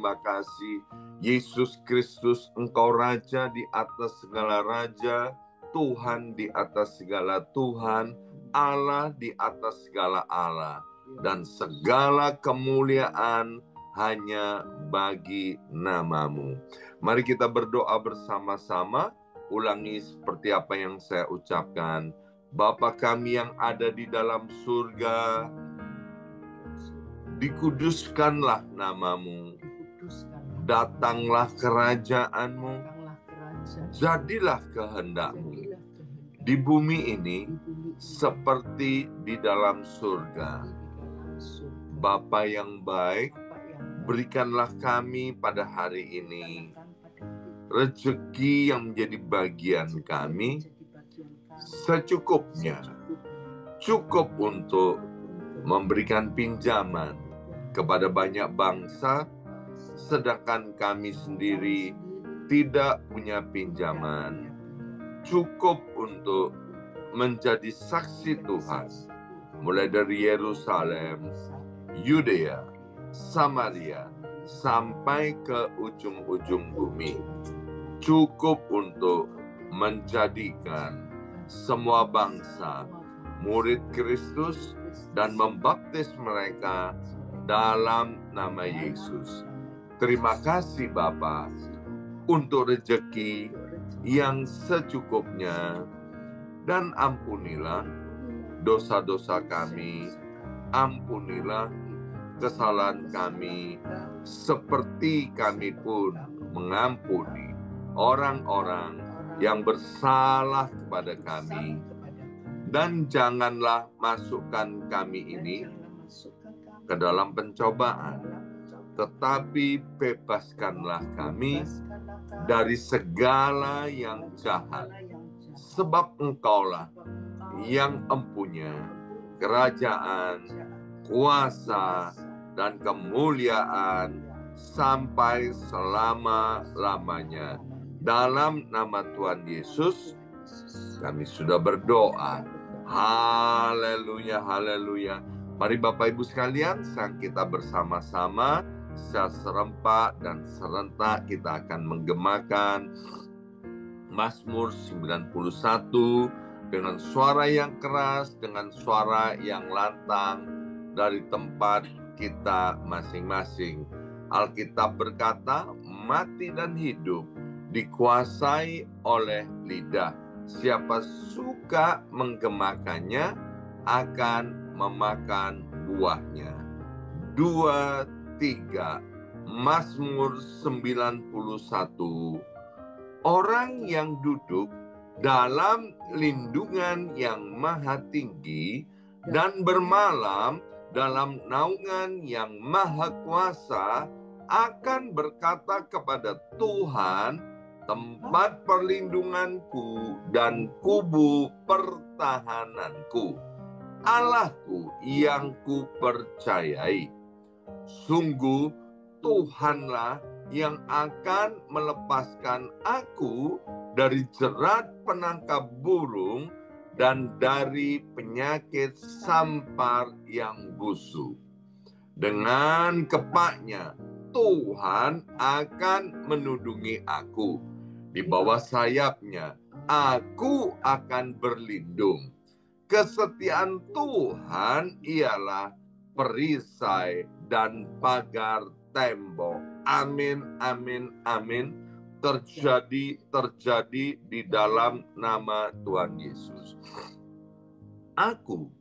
terima kasih. Yesus Kristus, Engkau Raja di atas segala Raja, Tuhan di atas segala Tuhan, Allah di atas segala Allah, dan segala kemuliaan hanya bagi nama-Mu. Mari kita berdoa bersama-sama. Ulangi seperti apa yang saya ucapkan. Bapa kami yang ada di dalam surga, dikuduskanlah nama-Mu. Datanglah kerajaan-Mu. Jadilah kehendak-Mu di bumi ini seperti di dalam surga. Bapa yang baik, berikanlah kami pada hari ini rezeki yang menjadi bagian kami secukupnya, cukup untuk memberikan pinjaman kepada banyak bangsa, sedangkan kami sendiri tidak punya pinjaman. Cukup untuk menjadi saksi Tuhan, mulai dari Yerusalem, Yudea, Samaria, sampai ke ujung-ujung bumi. Cukup untuk menjadikan semua bangsa murid Kristus dan membaptis mereka dalam nama Yesus. Terima kasih Bapa untuk rezeki yang secukupnya, dan ampunilah dosa-dosa kami, ampunilah kesalahan kami, seperti kami pun mengampuni orang-orang yang bersalah kepada kami. Dan janganlah masukkan kami ini ke dalam pencobaan, tetapi bebaskanlah kami dari segala yang jahat. Sebab Engkaulah yang empunya kerajaan, kuasa, dan kemuliaan sampai selama-lamanya. Dalam nama Tuhan Yesus, kami sudah berdoa. Haleluya, haleluya. Mari Bapak Ibu sekalian, sekarang kita bersama-sama secara serempak dan serentak kita akan menggemakan Mazmur 91 dengan suara yang keras, dengan suara yang lantang dari tempat kita masing-masing. Alkitab berkata, mati dan hidup dikuasai oleh lidah. Siapa suka menggemakannya akan memakan buahnya. 2, 3, Mazmur 91. Orang yang duduk dalam lindungan yang maha tinggi dan bermalam dalam naungan yang maha kuasa akan berkata kepada Tuhan, tempat perlindunganku dan kubu pertahananku, Allahku yang kupercayai. Sungguh Tuhanlah yang akan melepaskan aku dari jerat penangkap burung dan dari penyakit sampar yang busuk. Dengan kepaknya Tuhan akan menudungi aku. Di bawah sayapnya aku akan berlindung. Kesetiaan Tuhan ialah perisai dan pagar tembok. Amin, amin, amin. Terjadi di dalam nama Tuhan Yesus. Aku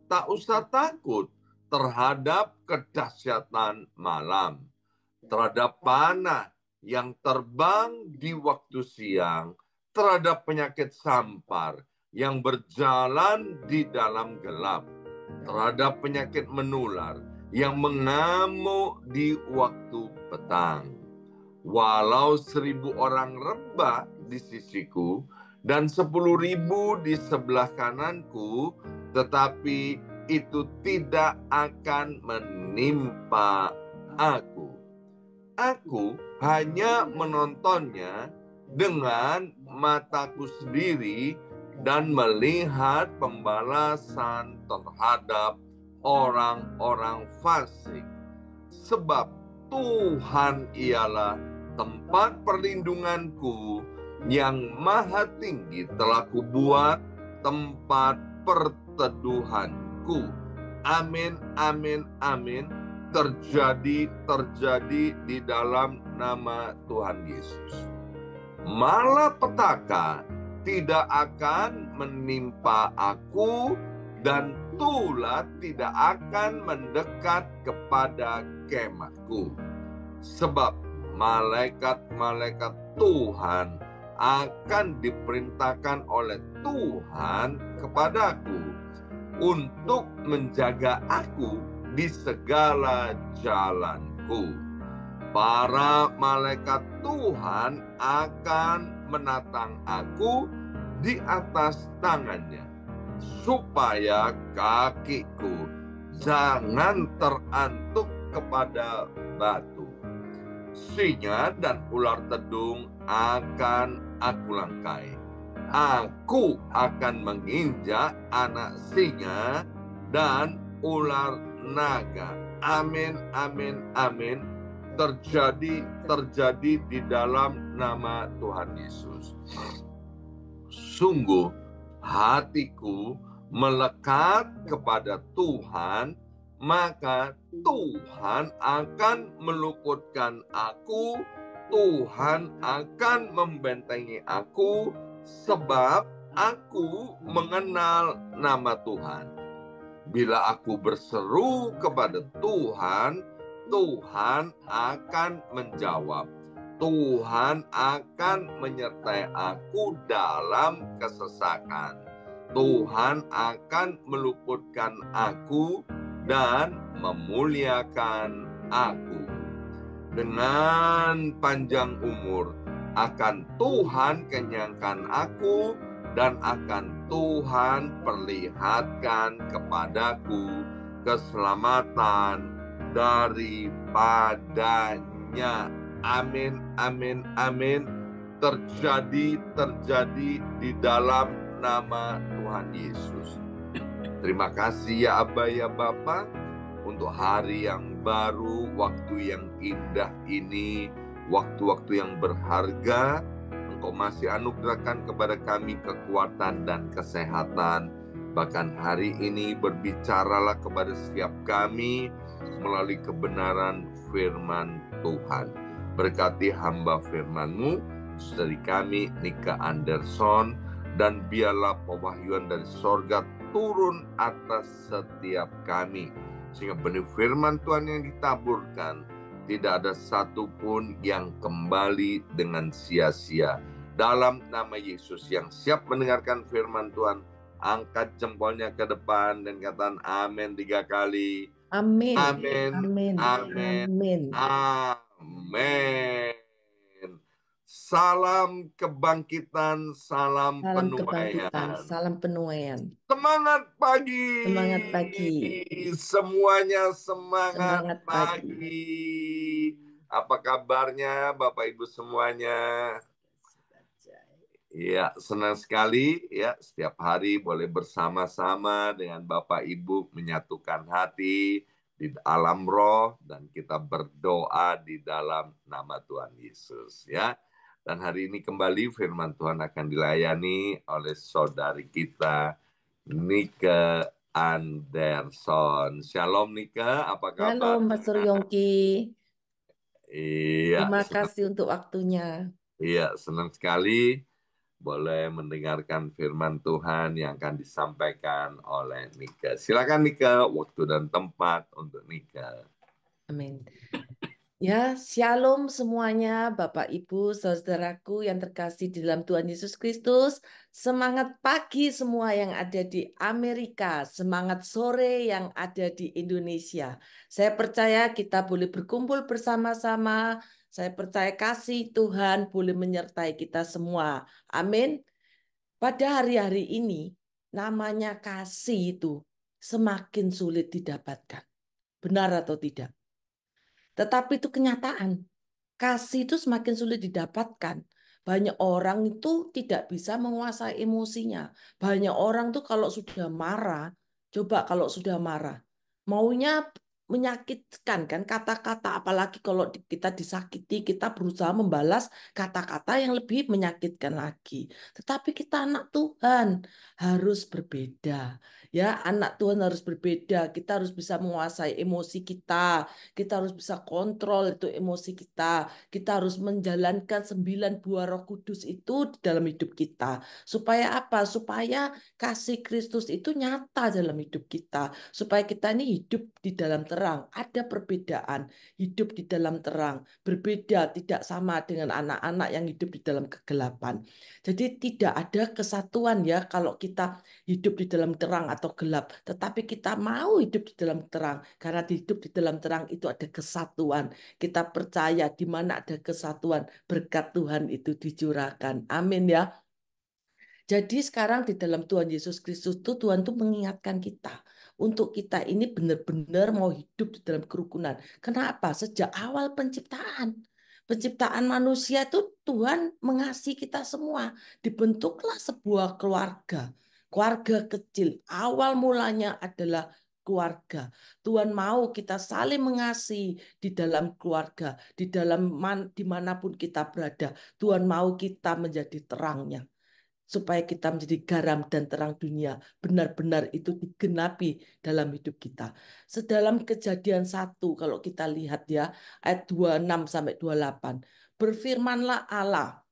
tak usah takut terhadap kedahsyatan malam, terhadap panah yang terbang di waktu siang, terhadap penyakit sampar yang berjalan di dalam gelap, terhadap penyakit menular yang mengamuk di waktu petang. Walau 1.000 orang rebah di sisiku dan 10.000 di sebelah kananku, tetapi itu tidak akan menimpa aku. Aku hanya menontonnya dengan mataku sendiri dan melihat pembalasan terhadap orang-orang fasik. Sebab Tuhan ialah tempat perlindunganku, yang maha tinggi telah kubuat tempat perteduhanku. Amin, amin, amin. Terjadi di dalam nama Tuhan Yesus. Malapetaka tidak akan menimpa aku, dan tulah tidak akan mendekat kepada kemahku. Sebab malaikat-malaikat Tuhan akan diperintahkan oleh Tuhan kepadaku untuk menjaga aku di segala jalanku. Para malaikat Tuhan akan menatang aku di atas tangannya, supaya kakiku jangan terantuk kepada batu. Singa dan ular tedung akan aku langkai. Aku akan menginjak anak singa dan ular naga. Amin, amin, amin. Terjadi di dalam nama Tuhan Yesus. Sungguh hatiku melekat kepada Tuhan, maka Tuhan akan meluputkan aku, Tuhan akan membentengi aku, sebab aku mengenal nama Tuhan. Bila aku berseru kepada Tuhan, Tuhan akan menjawab. Tuhan akan menyertai aku dalam kesesakan. Tuhan akan meluputkan aku dan memuliakan aku. Dengan panjang umur akan Tuhan kenyangkan aku, dan akan Tuhan perlihatkan kepadaku keselamatan daripadanya. Amin, amin, amin. Terjadi di dalam nama Tuhan Yesus. Terima kasih ya Aba ya Bapa, untuk hari yang baru, waktu yang indah ini, waktu-waktu yang berharga. Engkau masih anugerahkan kepada kami kekuatan dan kesehatan. Bahkan hari ini berbicaralah kepada setiap kami melalui kebenaran firman Tuhan. Berkati hamba firman-Mu, saudari kami Nika Anderson, dan biarlah pewahyuan dari sorga turun atas setiap kami, sehingga benih firman Tuhan yang ditaburkan tidak ada satupun yang kembali dengan sia-sia. Dalam nama Yesus, yang siap mendengarkan firman Tuhan, angkat jempolnya ke depan dan katakan amin 3 kali. Amin. Amin. Amin. Amin. Amin. Amin. Salam kebangkitan, salam penuaian. Salam penuaian. Semangat pagi. Semangat pagi. Semuanya semangat pagi. pagi. Apa kabarnya Bapak Ibu semuanya? Ya, senang sekali ya, setiap hari boleh bersama-sama dengan Bapak Ibu menyatukan hati di alam roh, dan kita berdoa di dalam nama Tuhan Yesus ya. Dan hari ini kembali firman Tuhan akan dilayani oleh saudari kita Nika Anderson. Shalom Nika, apa kabar? Shalom Pastor Yongki. Iya. Terima kasih untuk waktunya. Iya, senang sekali boleh mendengarkan firman Tuhan yang akan disampaikan oleh Nika. Silakan Nika, waktu dan tempat untuk Nika. Amin. Ya, shalom semuanya, Bapak, Ibu, saudaraku yang terkasih di dalam Tuhan Yesus Kristus. Semangat pagi semua yang ada di Amerika, semangat sore yang ada di Indonesia. Saya percaya kita boleh berkumpul bersama-sama. Saya percaya kasih Tuhan boleh menyertai kita semua. Amin. Pada hari-hari ini, namanya kasih itu semakin sulit didapatkan. Benar atau tidak? Tetapi itu kenyataan. Kasih itu semakin sulit didapatkan. Banyak orang itu tidak bisa menguasai emosinya. Banyak orang tuh kalau sudah marah, coba kalau sudah marah, maunya menyakitkan kan kata-kata, apalagi kalau kita disakiti, kita berusaha membalas kata-kata yang lebih menyakitkan lagi. Tetapi kita anak Tuhan harus berbeda. Ya, anak Tuhan harus berbeda. Kita harus bisa menguasai emosi kita. Kita harus bisa kontrol itu emosi kita. Kita harus menjalankan 9 buah Roh Kudus itu di dalam hidup kita. Supaya apa? Supaya kasih Kristus itu nyata dalam hidup kita. Supaya kita ini hidup di dalam terang. Ada perbedaan. Hidup di dalam terang. Berbeda, tidak sama dengan anak-anak yang hidup di dalam kegelapan. Jadi tidak ada kesatuan ya kalau kita hidup di dalam terang atau gelap. Tetapi kita mau hidup di dalam terang. Karena hidup di dalam terang itu ada kesatuan. Kita percaya di mana ada kesatuan, berkat Tuhan itu dicurahkan. Amin ya. Jadi sekarang di dalam Tuhan Yesus Kristus tuh Tuhan tuh mengingatkan kita untuk kita ini benar-benar mau hidup di dalam kerukunan. Kenapa? Sejak awal penciptaan manusia itu Tuhan mengasihi kita semua. Dibentuklah sebuah keluarga, keluarga kecil. Awal mulanya adalah keluarga. Tuhan mau kita saling mengasihi di dalam keluarga, di dalam dimanapun kita berada. Tuhan mau kita menjadi terangnya supaya kita menjadi garam dan terang dunia. Benar-benar itu digenapi dalam hidup kita. Sedalam Kejadian 1, kalau kita lihat ya, ayat 26 sampai 28. Berfirmanlah Allah,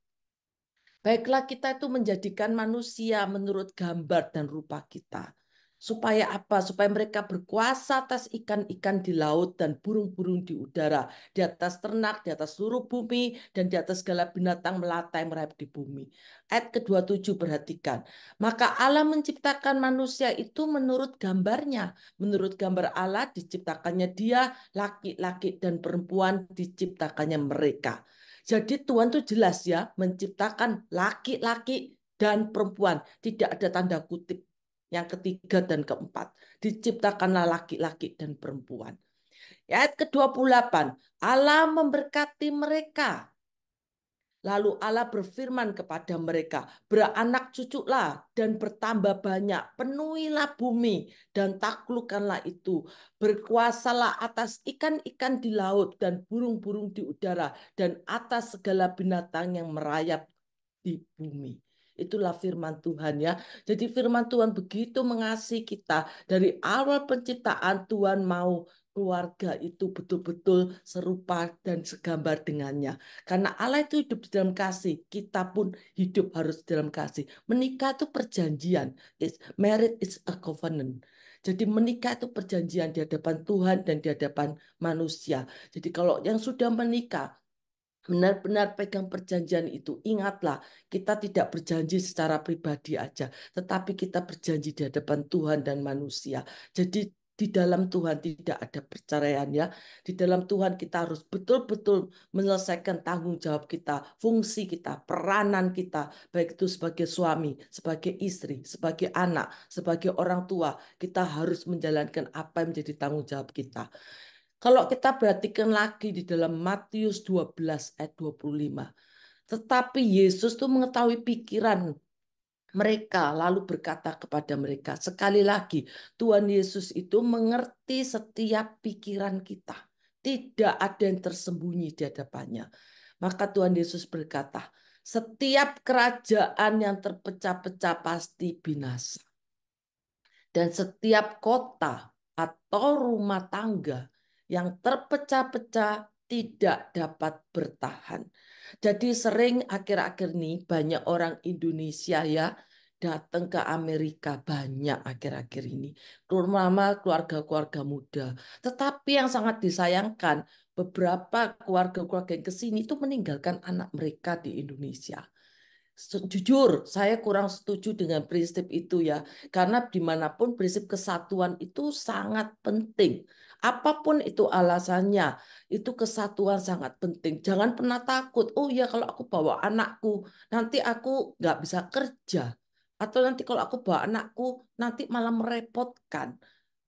baiklah kita itu menjadikan manusia menurut gambar dan rupa kita. Supaya apa? Supaya mereka berkuasa atas ikan-ikan di laut dan burung-burung di udara, di atas ternak, di atas seluruh bumi, dan di atas segala binatang melata yang merayap di bumi. Ayat ke-27 perhatikan. Maka Allah menciptakan manusia itu menurut gambarnya. Menurut gambar Allah diciptakannya dia, laki-laki dan perempuan diciptakannya mereka. Jadi Tuhan tuh jelas ya menciptakan laki-laki dan perempuan. Tidak ada tanda kutip yang ketiga dan keempat. Diciptakanlah laki-laki dan perempuan. Ayat ke-28. Allah memberkati mereka. Lalu Allah berfirman kepada mereka, beranak cuculah dan bertambah banyak, penuhilah bumi dan taklukkanlah itu. Berkuasalah atas ikan-ikan di laut dan burung-burung di udara dan atas segala binatang yang merayap di bumi. Itulah firman Tuhan ya. Jadi firman Tuhan begitu mengasihi kita. Dari awal penciptaan Tuhan mau keluarga itu betul-betul serupa dan segambar dengannya. Karena Allah itu hidup di dalam kasih, kita pun hidup harus di dalam kasih. Menikah itu perjanjian. Marriage is a covenant. Jadi menikah itu perjanjian di hadapan Tuhan dan di hadapan manusia. Jadi kalau yang sudah menikah, benar-benar pegang perjanjian itu. Ingatlah, kita tidak berjanji secara pribadi aja, tetapi kita berjanji di hadapan Tuhan dan manusia. Jadi di dalam Tuhan tidak ada perceraian ya. Di dalam Tuhan kita harus betul-betul menyelesaikan tanggung jawab kita, fungsi kita, peranan kita, baik itu sebagai suami, sebagai istri, sebagai anak, sebagai orang tua. Kita harus menjalankan apa yang menjadi tanggung jawab kita. Kalau kita perhatikan lagi di dalam Matius 12 ayat 25. Tetapi Yesus tuh mengetahui pikiran mereka lalu berkata kepada mereka. Sekali lagi, Tuhan Yesus itu mengerti setiap pikiran kita. Tidak ada yang tersembunyi di hadapannya. Maka Tuhan Yesus berkata, setiap kerajaan yang terpecah-pecah pasti binasa. Dan setiap kota atau rumah tangga yang terpecah-pecah tidak dapat bertahan. Jadi sering akhir-akhir ini banyak orang Indonesia ya datang ke Amerika, banyak akhir-akhir ini. Terutama keluarga-keluarga muda. Tetapi yang sangat disayangkan, beberapa keluarga-keluarga yang ke sini itu meninggalkan anak mereka di Indonesia. Jujur, saya kurang setuju dengan prinsip itu ya. Karena dimanapun prinsip kesatuan itu sangat penting. Apapun itu alasannya, itu kesatuan sangat penting. Jangan pernah takut, oh ya kalau aku bawa anakku, nanti aku nggak bisa kerja. Atau nanti kalau aku bawa anakku, nanti malah merepotkan.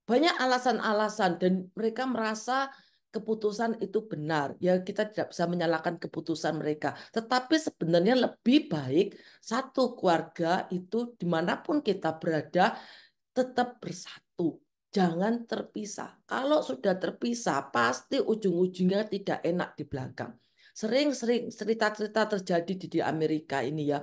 Banyak alasan-alasan dan mereka merasa keputusan itu benar. Ya kita tidak bisa menyalahkan keputusan mereka. Tetapi sebenarnya lebih baik satu keluarga itu dimanapun kita berada tetap bersatu. Jangan terpisah. Kalau sudah terpisah, pasti ujung-ujungnya tidak enak di belakang. Sering-sering cerita-cerita terjadi di Amerika ini ya,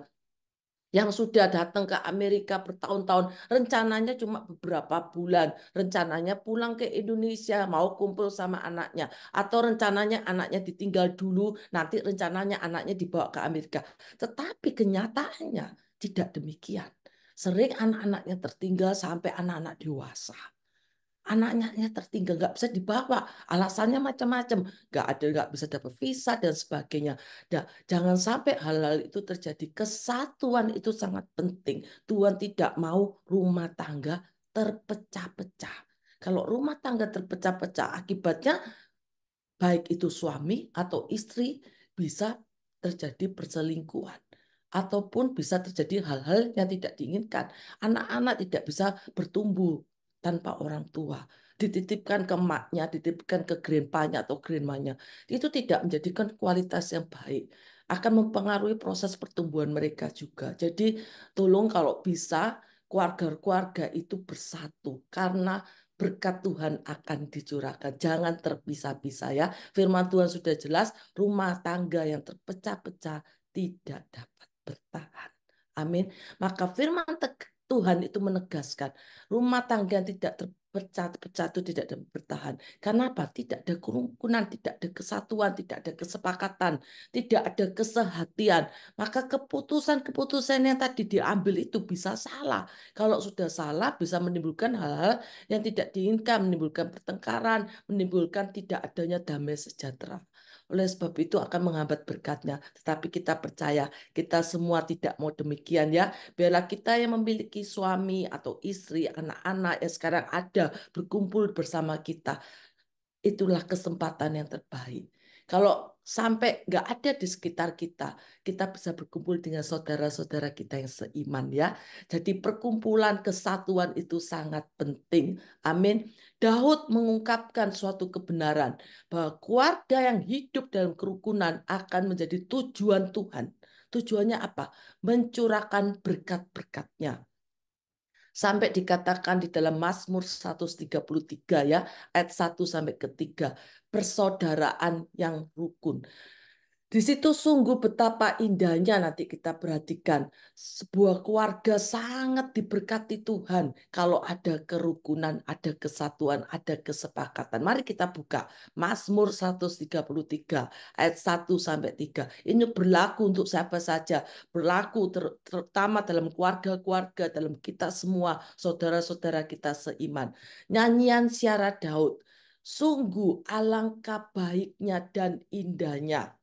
yang sudah datang ke Amerika bertahun-tahun, rencananya cuma beberapa bulan, rencananya pulang ke Indonesia, mau kumpul sama anaknya, atau rencananya anaknya ditinggal dulu, nanti rencananya anaknya dibawa ke Amerika. Tetapi kenyataannya tidak demikian. Sering anak-anaknya tertinggal sampai anak-anak dewasa. Anaknya tertinggal, nggak bisa dibawa, alasannya macam-macam, nggak bisa dapat visa dan sebagainya. Nah, jangan sampai hal-hal itu terjadi. Kesatuan itu sangat penting. Tuhan tidak mau rumah tangga terpecah-pecah. Kalau rumah tangga terpecah-pecah, akibatnya baik itu suami atau istri bisa terjadi perselingkuhan. Ataupun bisa terjadi hal-hal yang tidak diinginkan. Anak-anak tidak bisa bertumbuh tanpa orang tua. Dititipkan ke emaknya, dititipkan ke grandpanya atau grandmanya. Itu tidak menjadikan kualitas yang baik. Akan mempengaruhi proses pertumbuhan mereka juga. Jadi tolong kalau bisa keluarga-keluarga itu bersatu. Karena berkat Tuhan akan dicurahkan. Jangan terpisah-pisah ya. Firman Tuhan sudah jelas, rumah tangga yang terpecah-pecah tidak dapat bertahan. Amin. Maka firman Tuhan itu menegaskan rumah tangga yang tidak terpecah-pecah itu tidak dapat bertahan. Kenapa? Tidak ada kerukunan, tidak ada kesatuan, tidak ada kesepakatan, tidak ada kesehatian. Maka keputusan-keputusan yang tadi diambil itu bisa salah. Kalau sudah salah bisa menimbulkan hal-hal yang tidak diinginkan, menimbulkan pertengkaran, menimbulkan tidak adanya damai sejahtera. Oleh sebab itu akan menghambat berkatnya. Tetapi kita percaya kita semua tidak mau demikian ya. Biarlah kita yang memiliki suami atau istri, anak-anak yang sekarang ada berkumpul bersama kita. Itulah kesempatan yang terbaik. Kalau sampai nggak ada di sekitar kita, kita bisa berkumpul dengan saudara-saudara kita yang seiman ya. Jadi perkumpulan kesatuan itu sangat penting. Amin. Daud mengungkapkan suatu kebenaran bahwa keluarga yang hidup dalam kerukunan akan menjadi tujuan Tuhan. Tujuannya apa? Mencurahkan berkat-berkatnya. Sampai dikatakan di dalam Mazmur 133 ya, ayat 1 sampai ke 3, persaudaraan yang rukun. Di situ sungguh betapa indahnya nanti kita perhatikan. Sebuah keluarga sangat diberkati Tuhan kalau ada kerukunan, ada kesatuan, ada kesepakatan. Mari kita buka Mazmur 133 ayat 1 sampai 3. Ini berlaku untuk siapa saja, berlaku terutama dalam keluarga-keluarga, dalam kita semua, saudara-saudara kita seiman. Nyanyian Syara Daud. Sungguh alangkah baiknya dan indahnya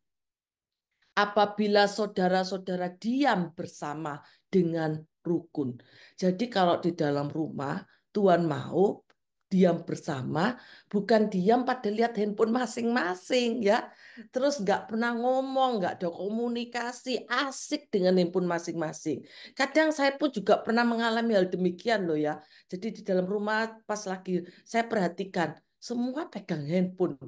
apabila saudara-saudara diam bersama dengan rukun. Jadi kalau di dalam rumah Tuhan mau diam bersama, bukan diam pada lihat handphone masing-masing ya. Terus nggak pernah ngomong, nggak ada komunikasi, asik dengan handphone masing-masing. Kadang saya pun juga pernah mengalami hal demikian loh ya. Jadi di dalam rumah pas lagi saya perhatikan semua pegang handphone.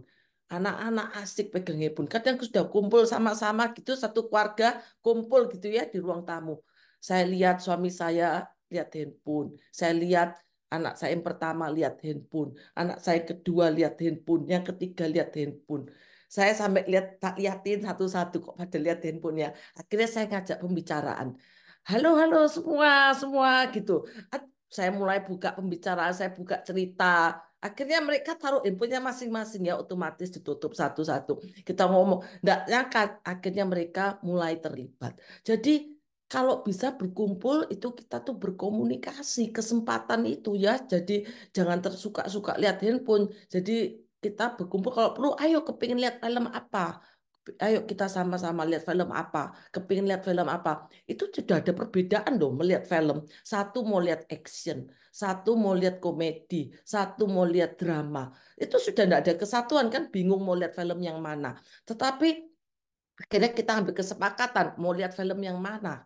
Anak-anak asik pegang handphone. Kadang sudah kumpul sama-sama gitu, satu keluarga kumpul gitu ya di ruang tamu. Saya lihat suami saya lihat handphone. Saya lihat anak saya yang pertama lihat handphone. Anak saya kedua lihat handphone. Yang ketiga lihat handphone. Saya sampai lihat tak liatin satu-satu kok pada lihat handphonenya. Akhirnya saya ngajak pembicaraan. Halo, halo semua, semua gitu. Saya mulai buka pembicaraan, saya buka cerita. Akhirnya mereka taruh handphonenya masing-masing ya, otomatis ditutup satu-satu. Kita ngomong, enggak nyangka akhirnya mereka mulai terlibat. Jadi kalau bisa berkumpul itu kita tuh berkomunikasi, kesempatan itu ya. Jadi jangan tersuka-suka lihat handphone. Jadi kita berkumpul kalau perlu, ayo kepingin lihat film apa. Ayo kita sama-sama lihat film apa. Kepingin lihat film apa. Itu sudah ada perbedaan loh melihat film. Satu mau lihat action, satu mau lihat komedi, satu mau lihat drama. Itu sudah tidak ada kesatuan kan, bingung mau lihat film yang mana. Tetapi akhirnya kita ambil kesepakatan mau lihat film yang mana.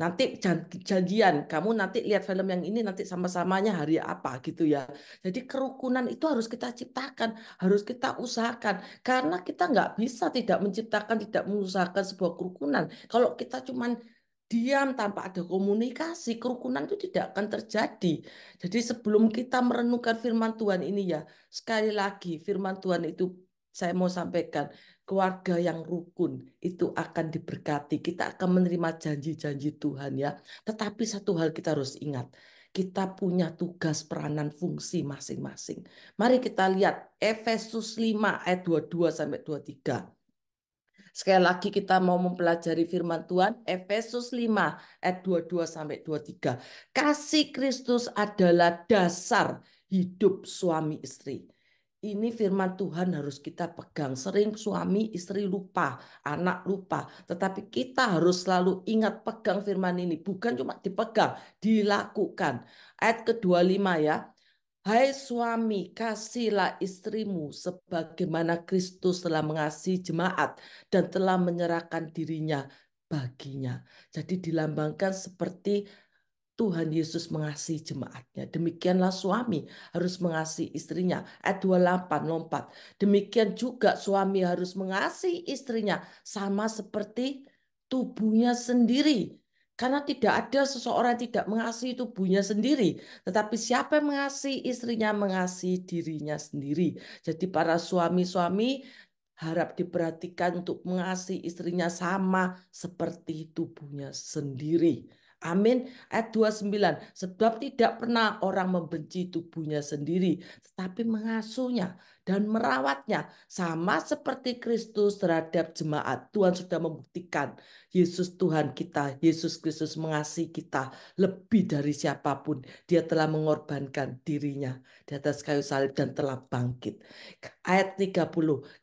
Nanti janjian, kamu nanti lihat film yang ini nanti sama-samanya hari apa gitu ya. Jadi kerukunan itu harus kita ciptakan, harus kita usahakan. Karena kita nggak bisa tidak menciptakan, tidak mengusahakan sebuah kerukunan. Kalau kita cuman diam tanpa ada komunikasi, kerukunan itu tidak akan terjadi. Jadi sebelum kita merenungkan firman Tuhan ini ya, sekali lagi firman Tuhan itu saya mau sampaikan, keluarga yang rukun itu akan diberkati. Kita akan menerima janji-janji Tuhan ya. Tetapi satu hal kita harus ingat, kita punya tugas, peranan, fungsi masing-masing. Mari kita lihat Efesus 5 ayat 22 sampai 23. Sekali lagi kita mau mempelajari firman Tuhan, Efesus 5 ayat 22 sampai 23. Kasih Kristus adalah dasar hidup suami istri. Ini firman Tuhan harus kita pegang. Sering suami istri lupa, anak lupa. Tetapi kita harus selalu ingat pegang firman ini. Bukan cuma dipegang, dilakukan. Ayat ke-25 ya. Hai suami, kasihilah istrimu sebagaimana Kristus telah mengasihi jemaat dan telah menyerahkan dirinya baginya. Jadi dilambangkan seperti Tuhan Yesus mengasihi jemaatnya. Demikianlah suami harus mengasihi istrinya. Ayat 28 lompat. Demikian juga suami harus mengasihi istrinya sama seperti tubuhnya sendiri. Karena tidak ada seseorang yang tidak mengasihi tubuhnya sendiri. Tetapi siapa yang mengasihi istrinya, mengasihi dirinya sendiri. Jadi para suami-suami harap diperhatikan untuk mengasihi istrinya sama seperti tubuhnya sendiri. Amin. Ayat 29. Sebab tidak pernah orang membenci tubuhnya sendiri, tetapi mengasuhnya dan merawatnya. Sama seperti Kristus terhadap jemaat. Tuhan sudah membuktikan Yesus Tuhan kita, Yesus Kristus mengasihi kita lebih dari siapapun. Dia telah mengorbankan dirinya di atas kayu salib dan telah bangkit. Ayat 30.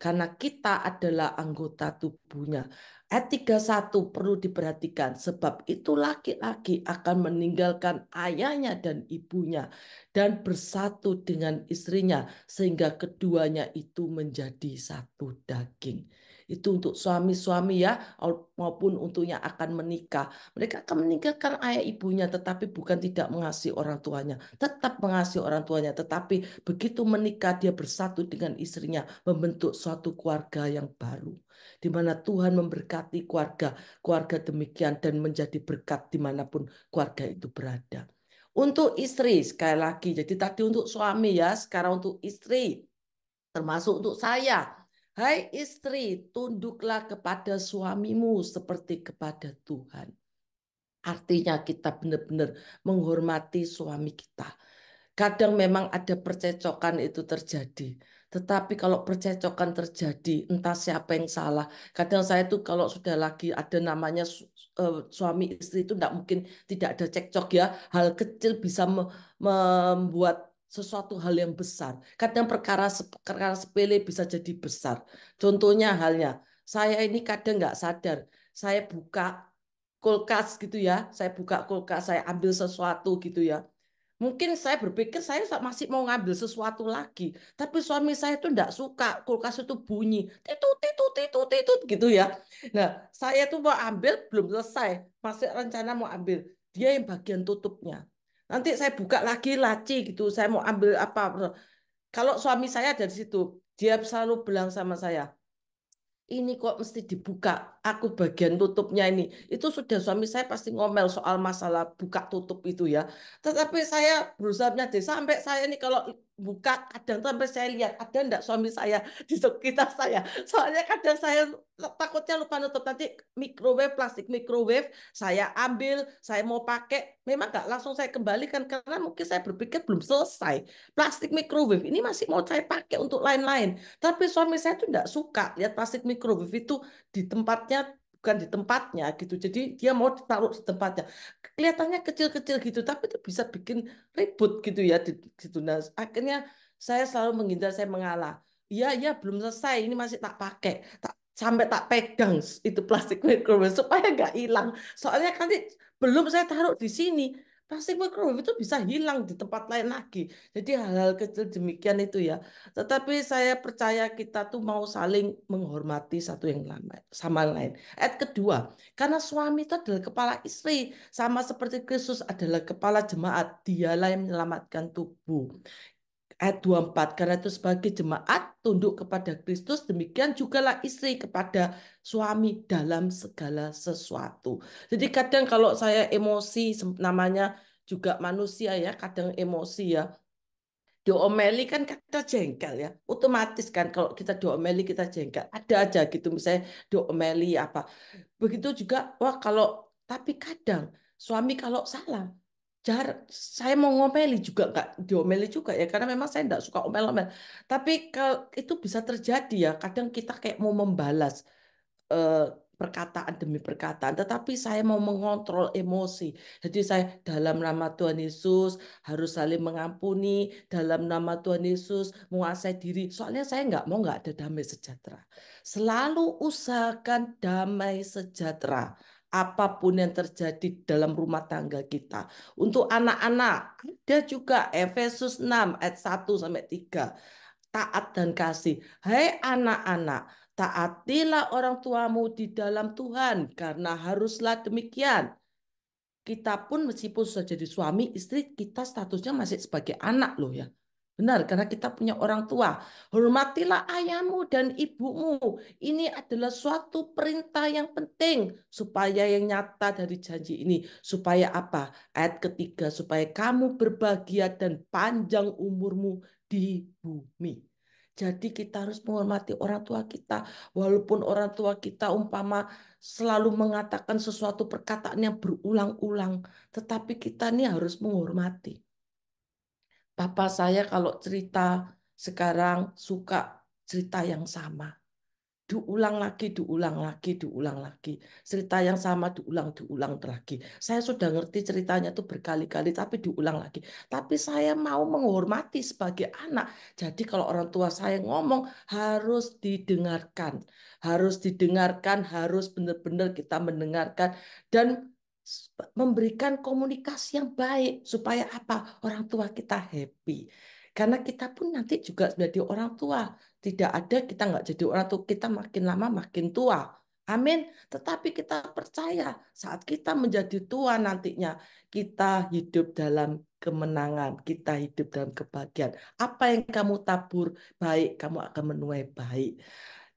Karena kita adalah anggota tubuhnya. Ayat 31 perlu diperhatikan sebab itu laki-laki akan meninggalkan ayahnya dan ibunya dan bersatu dengan istrinya sehingga keduanya itu menjadi satu daging. Itu untuk suami-suami ya maupun untuk yang akan menikah. Mereka akan meninggalkan ayah ibunya tetapi bukan tidak mengasihi orang tuanya. Tetap mengasihi orang tuanya tetapi begitu menikah dia bersatu dengan istrinya membentuk suatu keluarga yang baru di mana Tuhan memberkati keluarga demikian dan menjadi berkat dimanapun keluarga itu berada. Untuk istri, sekali lagi, jadi tadi untuk suami ya, sekarang untuk istri, termasuk untuk saya. Hai istri, tunduklah kepada suamimu seperti kepada Tuhan. Artinya kita benar-benar menghormati suami kita. Kadang memang ada percecokan itu terjadi. Tetapi kalau percecokan terjadi, entah siapa yang salah. Kadang saya tuh kalau sudah lagi ada namanya suami istri itu tidak mungkin tidak ada cekcok ya. Hal kecil bisa membuat sesuatu hal yang besar. Kadang perkara sepele bisa jadi besar. Contohnya halnya, saya ini kadang nggak sadar. Saya buka kulkas gitu ya. Saya buka kulkas, saya ambil sesuatu gitu ya. Mungkin saya berpikir saya masih mau ngambil sesuatu lagi. Tapi suami saya itu enggak suka. Kulkas itu bunyi. Titut, titut, titut, titut gitu ya. Nah, saya tuh mau ambil, belum selesai. Masih rencana mau ambil. Dia yang bagian tutupnya. Nanti saya buka lagi laci gitu. Saya mau ambil apa. Kalau suami saya dari situ, dia selalu bilang sama saya, ini kok mesti dibuka, aku bagian tutupnya ini. Itu sudah suami saya pasti ngomel soal masalah buka tutup itu ya. Tetapi saya berusaha menjadi sampai saya ini kalau buka kadang sampai saya lihat ada enggak suami saya di sekitar saya. Soalnya kadang saya takutnya lupa nutup nanti plastik microwave saya ambil, saya mau pakai, memang nggak langsung saya kembalikan karena mungkin saya berpikir belum selesai. Plastik microwave ini masih mau saya pakai untuk lain-lain. Tapi suami saya tuh enggak suka lihat plastik microwave itu di tempatnya, bukan di tempatnya gitu. Jadi dia mau ditaruh di tempatnya. Kelihatannya kecil-kecil gitu, tapi itu bisa bikin ribut gitu ya di situ. Nah, akhirnya saya selalu menghindar, saya mengalah. Iya, iya belum selesai, ini masih tak pakai. Sampai tak pegang itu plastik microwave supaya nggak hilang. Soalnya kan belum saya taruh di sini. Plastik microwave itu bisa hilang di tempat lain lagi. Jadi hal-hal kecil demikian itu ya. Tetapi saya percaya kita tuh mau saling menghormati satu yang lama sama lain. Ayat kedua, karena suami itu adalah kepala istri, sama seperti Kristus adalah kepala jemaat, dialah yang menyelamatkan tubuh. Ayat 24, karena itu sebagai jemaat tunduk kepada Kristus, demikian jugalah istri kepada suami dalam segala sesuatu. Jadi kadang kalau saya emosi, namanya juga manusia ya, kadang emosi ya. Diomeli kan kita jengkel ya, otomatis kan kalau kita diomeli kita jengkel. Ada aja gitu misalnya diomeli apa. Begitu juga, wah kalau, tapi kadang suami kalau salah, jar, saya mau ngomeli juga nggak diomeli juga ya, karena memang saya nggak suka omel-omel. Tapi kalau itu bisa terjadi ya, kadang kita kayak mau membalas eh, perkataan demi perkataan, tetapi saya mau mengontrol emosi. Jadi saya dalam nama Tuhan Yesus harus saling mengampuni, dalam nama Tuhan Yesus menguasai diri. Soalnya saya nggak ada damai sejahtera. Selalu usahakan damai sejahtera. Apapun yang terjadi dalam rumah tangga kita. Untuk anak-anak, ada juga Efesus 6 ayat 1-3. Taat dan kasih. Hai anak-anak, taatilah orang tuamu di dalam Tuhan, karena haruslah demikian. Kita pun meskipun sudah jadi suami, istri, kita statusnya masih sebagai anak loh ya. Benar, karena kita punya orang tua. Hormatilah ayahmu dan ibumu. Ini adalah suatu perintah yang penting supaya yang nyata dari janji ini. Supaya apa? Ayat ketiga, supaya kamu berbahagia dan panjang umurmu di bumi. Jadi kita harus menghormati orang tua kita. Walaupun orang tua kita umpama selalu mengatakan sesuatu perkataan yang berulang-ulang, tetapi kita ini harus menghormati. Papa saya kalau cerita sekarang suka cerita yang sama. Diulang lagi, diulang lagi, diulang lagi. Cerita yang sama diulang lagi. Saya sudah ngerti ceritanya tuh berkali-kali, tapi diulang lagi. Tapi saya mau menghormati sebagai anak. Jadi kalau orang tua saya ngomong, harus didengarkan. Harus didengarkan, harus benar-benar kita mendengarkan. Dan memberikan komunikasi yang baik. Supaya apa? Orang tua kita happy. Karena kita pun nanti juga menjadi orang tua. Tidak ada kita nggak jadi orang tua, kita makin lama makin tua. Amin. Tetapi kita percaya saat kita menjadi tua nantinya, kita hidup dalam kemenangan, kita hidup dalam kebahagiaan. Apa yang kamu tabur baik, kamu akan menuai baik.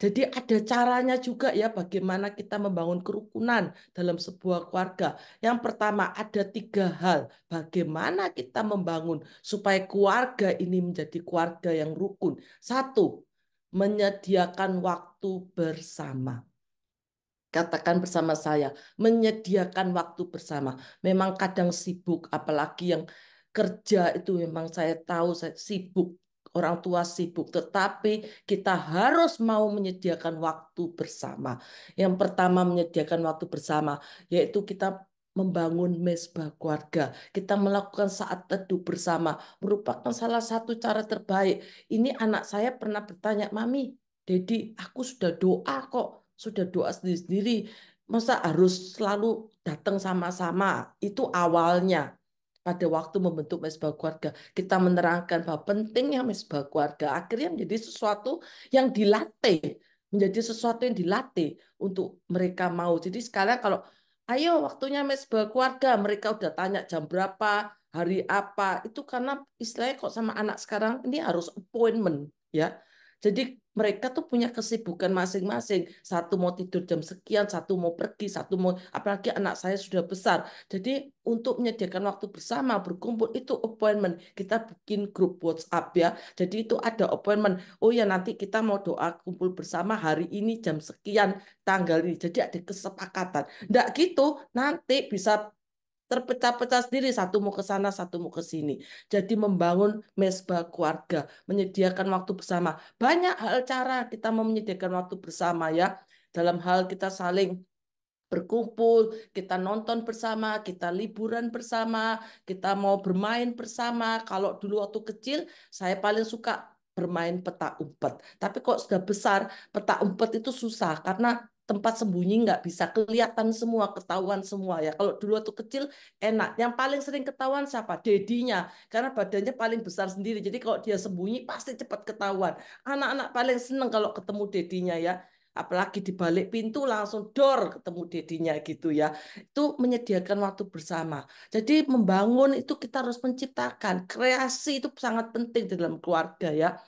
Jadi ada caranya juga ya bagaimana kita membangun kerukunan dalam sebuah keluarga. Yang pertama ada 3 hal. Bagaimana kita membangun supaya keluarga ini menjadi keluarga yang rukun. Satu, menyediakan waktu bersama. Katakan bersama saya, menyediakan waktu bersama. Memang kadang sibuk, apalagi yang kerja itu memang saya tahu saya sibuk, orang tua sibuk, tetapi kita harus mau menyediakan waktu bersama. Yang pertama menyediakan waktu bersama, yaitu kita membangun mesbah keluarga. Kita melakukan saat teduh bersama, merupakan salah satu cara terbaik. Ini anak saya pernah bertanya, Mami, Dedi, aku sudah doa kok, sudah doa sendiri-sendiri. Masa harus selalu datang sama-sama? Itu awalnya. Pada waktu membentuk mesbah keluarga, kita menerangkan bahwa pentingnya mesbah keluarga akhirnya menjadi sesuatu yang dilatih, menjadi sesuatu yang dilatih untuk mereka mau. Jadi sekarang kalau ayo waktunya mesbah keluarga, mereka udah tanya jam berapa, hari apa, itu karena istilahnya kok sama anak sekarang ini harus appointment ya. Jadi mereka tuh punya kesibukan masing-masing. Satu mau tidur jam sekian, satu mau pergi, satu mau, apalagi anak saya sudah besar. Jadi untuk menyediakan waktu bersama, berkumpul itu appointment. Kita bikin grup WhatsApp ya. Jadi itu ada appointment. Oh ya nanti kita mau doa kumpul bersama hari ini jam sekian tanggal ini. Jadi ada kesepakatan. Nggak gitu, nanti bisa terpecah-pecah sendiri, satu mau ke sana, satu mau ke sini. Jadi membangun mesbah keluarga, menyediakan waktu bersama. Banyak hal cara kita mau menyediakan waktu bersama ya. Dalam hal kita saling berkumpul, kita nonton bersama, kita liburan bersama, kita mau bermain bersama. Kalau dulu waktu kecil, saya paling suka bermain petak umpet. Tapi kok sudah besar, petak umpet itu susah karena tempat sembunyi nggak bisa kelihatan semua, ketahuan semua ya. Kalau dulu waktu kecil enak. Yang paling sering ketahuan siapa? Dedinya. Karena badannya paling besar sendiri. Jadi kalau dia sembunyi pasti cepat ketahuan. Anak-anak paling seneng kalau ketemu dedinya ya. apalagi di balik pintu langsung dor ketemu dedinya gitu ya. Itu menyediakan waktu bersama. Jadi membangun itu kita harus menciptakan. Kreasi itu sangat penting di dalam keluarga ya.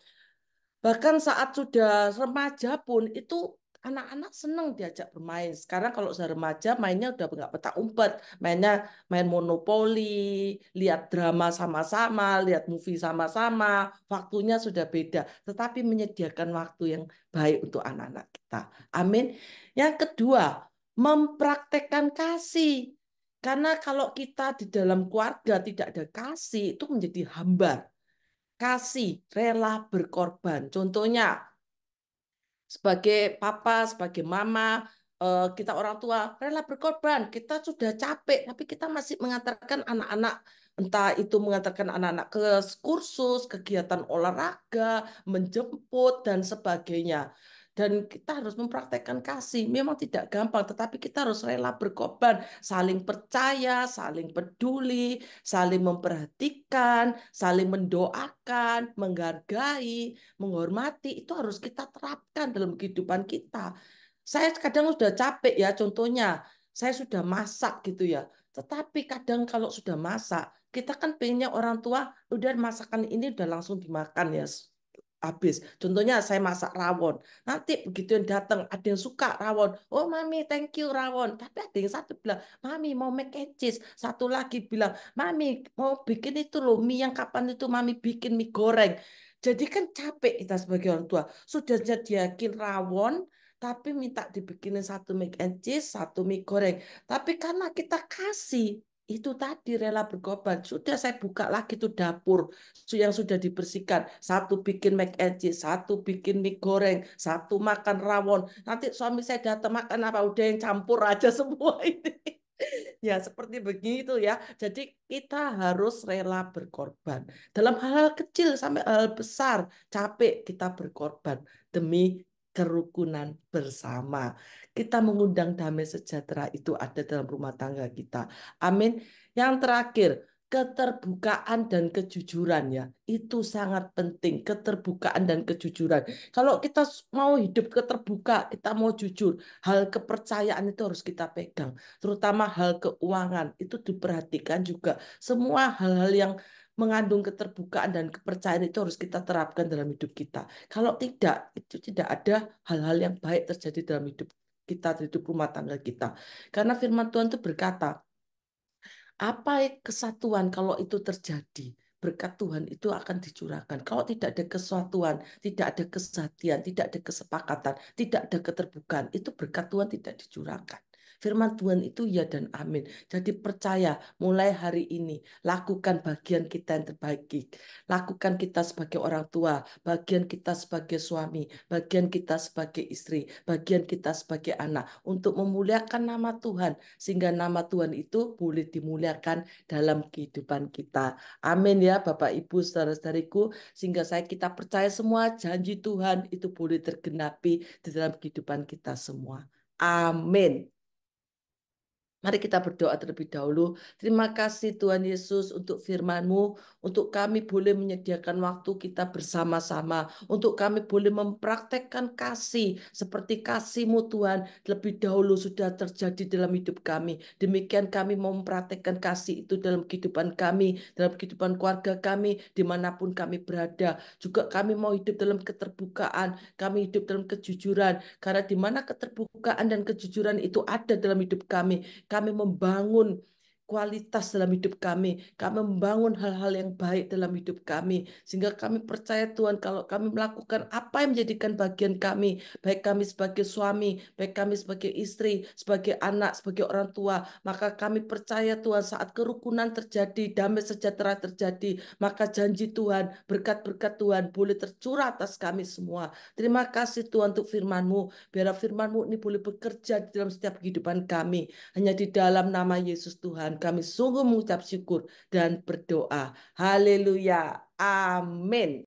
Bahkan saat sudah remaja pun itu anak-anak senang diajak bermain. Sekarang kalau sudah remaja mainnya udah nggak petak umpet, mainnya main monopoli, lihat drama sama-sama, lihat movie sama-sama. Waktunya sudah beda, tetapi menyediakan waktu yang baik untuk anak-anak kita. Amin. Yang kedua, mempraktekkan kasih. Karena kalau kita di dalam keluarga tidak ada kasih, itu menjadi hambar. Kasih, rela berkorban. Contohnya, sebagai papa, sebagai mama, kita orang tua rela berkorban. Kita sudah capek, tapi kita masih mengantarkan anak-anak, entah itu mengantarkan anak-anak ke kursus, kegiatan olahraga, menjemput, dan sebagainya. Dan kita harus mempraktekkan kasih. Memang tidak gampang, tetapi kita harus rela berkorban, saling percaya, saling peduli, saling memperhatikan, saling mendoakan, menghargai, menghormati itu harus kita terapkan dalam kehidupan kita. Saya kadang sudah capek ya, contohnya saya sudah masak gitu ya. Tetapi kadang kalau sudah masak, kita kan pengennya orang tua udah masakan ini udah langsung dimakan ya habis. Contohnya saya masak rawon. Nanti begitu yang datang ada yang suka rawon. Oh mami thank you rawon. Tapi ada yang satu bilang, mami mau mac and cheese. Satu lagi bilang, mami mau bikin itu loh mie yang kapan itu mami bikin mie goreng. Jadi kan capek kita sebagai orang tua. Sudah nyediakin rawon, tapi minta dibikinin satu mac and cheese, satu mie goreng. Tapi karena kita kasih, itu tadi rela berkorban. Sudah saya buka lagi tuh dapur yang sudah dibersihkan. Satu bikin mac and cheese, satu bikin mie goreng, satu makan rawon. Nanti suami saya datang makan apa? Udah yang campur aja semua ini. Ya, seperti begitu ya. Jadi kita harus rela berkorban. Dalam hal-hal kecil sampai hal besar, capek kita berkorban demi kerukunan bersama. Kita mengundang damai sejahtera itu ada dalam rumah tangga kita. Amin. Yang terakhir, keterbukaan dan kejujuran ya. Itu sangat penting, keterbukaan dan kejujuran. Kalau kita mau hidup keterbuka, kita mau jujur, hal kepercayaan itu harus kita pegang, terutama hal keuangan itu diperhatikan juga. Semua hal-hal yang mengandung keterbukaan dan kepercayaan itu harus kita terapkan dalam hidup kita. Kalau tidak, itu tidak ada hal-hal yang baik terjadi dalam hidup kita, hidup rumah tangga kita. Karena firman Tuhan itu berkata, apa kesatuan kalau itu terjadi? Berkat Tuhan itu akan dicurahkan. Kalau tidak ada kesatuan, tidak ada kesatian, tidak ada kesepakatan, tidak ada keterbukaan, itu berkat Tuhan tidak dicurahkan. Firman Tuhan itu ya dan amin. Jadi percaya mulai hari ini, lakukan bagian kita yang terbaik. Lakukan kita sebagai orang tua, bagian kita sebagai suami, bagian kita sebagai istri, bagian kita sebagai anak, untuk memuliakan nama Tuhan, sehingga nama Tuhan itu boleh dimuliakan dalam kehidupan kita. Amin ya Bapak Ibu saudara-saudariku, sehingga kita percaya semua janji Tuhan itu boleh tergenapi di dalam kehidupan kita semua. Amin. Mari kita berdoa terlebih dahulu. Terima kasih Tuhan Yesus untuk firman-Mu, untuk kami boleh menyediakan waktu kita bersama-sama, untuk kami boleh mempraktekkan kasih seperti kasih-Mu Tuhan lebih dahulu sudah terjadi dalam hidup kami. Demikian kami mau mempraktekkan kasih itu dalam kehidupan kami, dalam kehidupan keluarga kami, dimanapun kami berada. Juga kami mau hidup dalam keterbukaan, kami hidup dalam kejujuran, karena di mana keterbukaan dan kejujuran itu ada dalam hidup kami membangun kualitas dalam hidup kami membangun hal-hal yang baik dalam hidup kami, sehingga kami percaya Tuhan kalau kami melakukan apa yang menjadikan bagian kami, baik kami sebagai suami, baik kami sebagai istri, sebagai anak, sebagai orang tua, maka kami percaya Tuhan saat kerukunan terjadi, damai sejahtera terjadi, maka janji Tuhan, berkat-berkat Tuhan boleh tercurah atas kami semua. Terima kasih Tuhan untuk firman-Mu, biar firman-Mu ini boleh bekerja di dalam setiap kehidupan kami. Hanya di dalam nama Yesus Tuhan kami sungguh mengucap syukur dan berdoa. Haleluya. Amin.